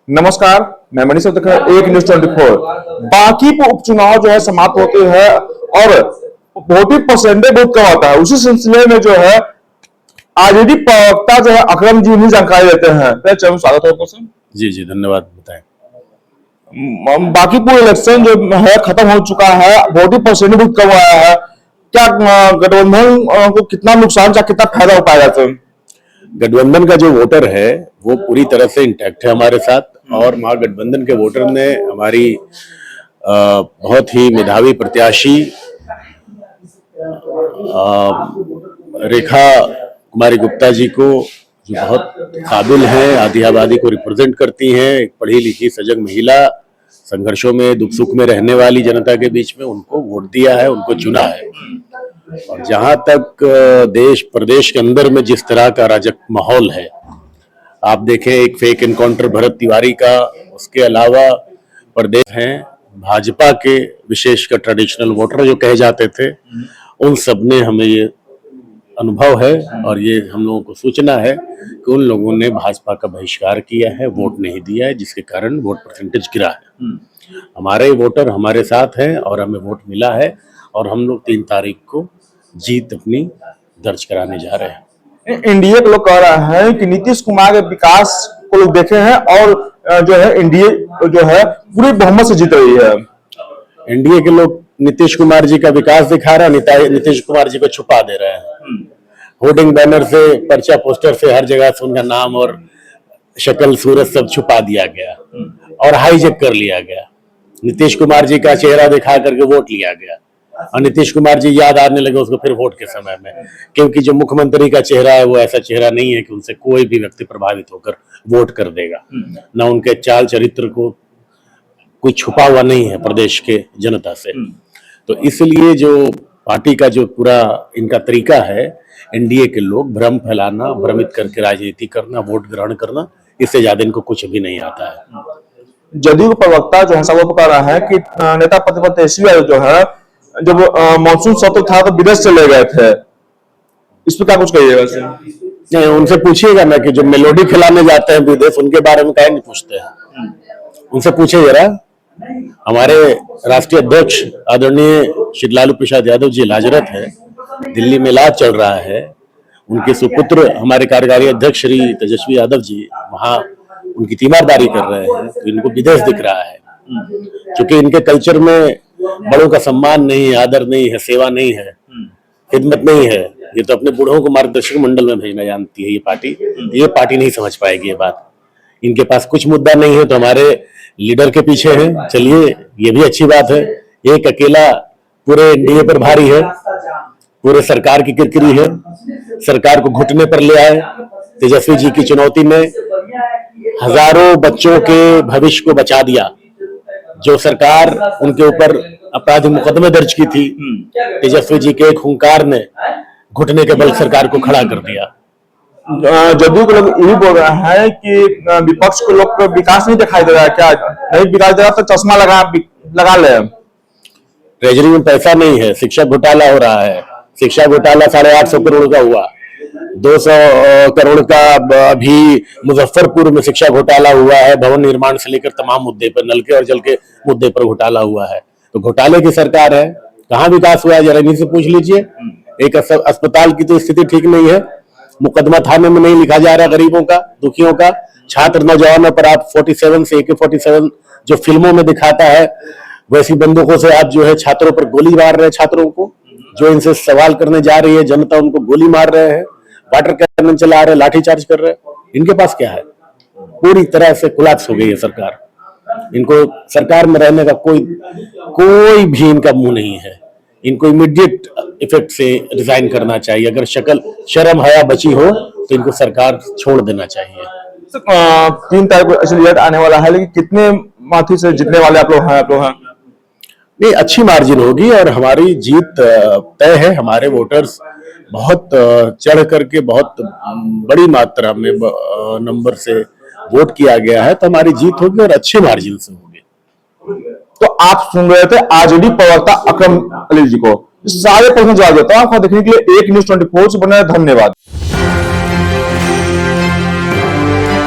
नमस्कार, मैं मनीष एक न्यूज 24। बाकी उपचुनाव जो है समाप्त होते हैं और वोटिंग परसेंटेज बहुत कम आता है। उसी सिलसिले में जो है आरजेडी प्रवक्ता जो है अकरम जी जानकारी देते हैं। चलो स्वागत है सर। जी जी धन्यवाद। बताएं। बाकीपुर इलेक्शन जो है खत्म हो चुका है, वोटिंग परसेंटेज बहुत कम आया है। क्या गठबंधन को कितना नुकसान या कितना फायदा हो पाएगा सर? गठबंधन का जो वोटर है वो पूरी तरह से इंटैक्ट है हमारे साथ, और महागठबंधन के वोटर ने हमारी बहुत ही मेधावी प्रत्याशी रेखा कुमारी गुप्ता जी को, जो बहुत काबिल हैं, आदि आबादी को रिप्रेजेंट करती हैं, एक पढ़ी लिखी सजग महिला, संघर्षों में दुख सुख में रहने वाली जनता के बीच में उनको वोट दिया है, उनको चुना है। और जहां तक देश प्रदेश के अंदर में जिस तरह का अराजक माहौल है, आप देखें एक फेक एनकाउंटर भरत तिवारी का, उसके अलावा प्रदेश हैं भाजपा के विशेषकर ट्रेडिशनल वोटर जो कहे जाते थे, उन सब ने हमें ये अनुभव है और ये हम लोगों को सूचना है कि उन लोगों ने भाजपा का बहिष्कार किया है, वोट नहीं दिया है, जिसके कारण वोट परसेंटेज गिरा है। हमारे वोटर हमारे साथ हैं और हमें वोट मिला है और हम लोग 3 तारीख को जीत अपनी दर्ज कराने जा रहे हैं। एनडीए के लोग कह रहे हैं कि नीतीश कुमार के विकास को लोग देखे हैं और जो है एनडीए जो है पूरी बहुमत से जीत रही है। एनडीए के लोग नीतीश कुमार जी का विकास दिखा रहे हैं, नीतीश कुमार जी को छुपा दे रहे हैं। होर्डिंग बैनर से, पर्चा पोस्टर से, हर जगह से उनका नाम और शक्ल सूरत सब छुपा दिया गया और हाईजेक कर लिया गया। नीतीश कुमार जी का चेहरा दिखा करके वोट लिया गया और नीतीश कुमार जी याद आने लगे उसको फिर वोट के समय में, क्योंकि जो मुख्यमंत्री का चेहरा है वो ऐसा चेहरा नहीं है कि उनसे कोई भी व्यक्ति प्रभावित होकर वोट कर देगा। न उनके चाल चरित्र को कोई छुपा हुआ नहीं है प्रदेश के जनता से। तो इसलिए जो पार्टी का जो पूरा इनका तरीका है, एनडीए के लोग भ्रम फैलाना, भ्रमित करके राजनीति करना, वोट ग्रहण करना, इससे ज्यादा इनको कुछ भी नहीं आता है। जदयू प्रवक्ता जो है सब कह रहा है कि नेता प्रतिपक्ष तेजस्वी यादव जो है जब मानसून सत्र था तो विदेश चले गए थे, इस पर क्या कुछ कहिएगा? नहीं, उनसे पूछिएगा ना कि जो मेलोडी खिलाने जाते हैं विदेश, उनके बारे में काहे नहीं पूछते हैं? उनसे पूछे जरा। हमारे राष्ट्रीय अध्यक्ष आदरणीय श्री लालू प्रसाद यादव जी इलाजरत है, दिल्ली में इलाज चल रहा है। उनके सुपुत्र हमारे कार्यकारी अध्यक्ष श्री तेजस्वी यादव जी वहाँ उनकी तीमारदारी कर रहे हैं, तो इनको विदेश दिख रहा है। क्योंकि इनके कल्चर में बड़ों का सम्मान नहीं है, आदर नहीं है, सेवा नहीं है, खिदमत नहीं है। ये तो अपने बूढ़ों को मार्गदर्शक मंडल में भेजना जानती है ये पार्टी नहीं समझ पाएगी ये बात। इनके पास कुछ मुद्दा नहीं है तो हमारे लीडर के पीछे हैं। चलिए, ये भी अच्छी बात है। एक अकेला पूरे एनडीए पर भारी है, पूरे सरकार की किरकिरी है, सरकार को घुटने पर ले आए। तेजस्वी जी की चुनौती में हजारों बच्चों के भविष्य को बचा दिया। जो सरकार उनके ऊपर आपराधिक मुकदमे दर्ज की थी, तेजस्वी जी के एक हुंकार ने घुटने के बल सरकार को खड़ा कर दिया। जदयू के लोग यही बोल रहे हैं कि विपक्ष को लोग को विकास नहीं दिखाई दे रहा है। क्या नहीं विकास दे रहा तो चश्मा लगा ले। ट्रेजरी में पैसा नहीं है, शिक्षा घोटाला हो रहा है। शिक्षा घोटाला 850 करोड़ का हुआ, 200 करोड़ का अभी मुजफ्फरपुर में शिक्षा घोटाला हुआ है। भवन निर्माण से लेकर तमाम मुद्दे पर, नलके और जल के मुद्दे पर घोटाला हुआ है। तो घोटाले की सरकार है, कहाँ विकास हुआ है जरा इन्हीं से पूछ लीजिए। एक अस्पताल की तो स्थिति ठीक नहीं है, मुकदमा थाने में नहीं लिखा जा रहा गरीबों का, दुखियों का। छात्र नौजवानों पर आप 47 से AK-47 जो फिल्मों में दिखाता है, वैसी बंदूकों से आप जो है छात्रों पर गोली मार रहे हैं। छात्रों को जो इनसे सवाल करने जा रही है जनता, उनको गोली मार रहे हैं, वाटर कैनन चला रहे हैं, लाठीचार्ज कर रहे हैं। इनके पास क्या है? पूरी तरह से कोलैप्स हो गई है सरकार। इनको सरकार में रहने का कोई भी इनका मुंह नहीं है। इनको इमीडिएट इफेक्ट से रिजाइन करना चाहिए। अगर शर्म हया बची हो तो इनको सरकार छोड़ देना चाहिए। 3 तारीख को रिजल्ट आने वाला है, लेकिन कितने माथी से जीतने वाले आप लोग हैं? नहीं, अच्छी मार्जिन होगी और हमारी जीत तय है। हमारे वोटर्स बहुत चढ़ करके बहुत बड़ी मात्रा में नंबर से वोट किया गया है, तो हमारी जीत होगी और अच्छे मार्जिन से होगी। तो आप सुन रहे थे आरजेडी प्रवक्ता अकरम अली जी को। सारे प्रश्न जवाब देता हूँ। आपको देखने के लिए एक न्यूज 24 से बने। धन्यवाद।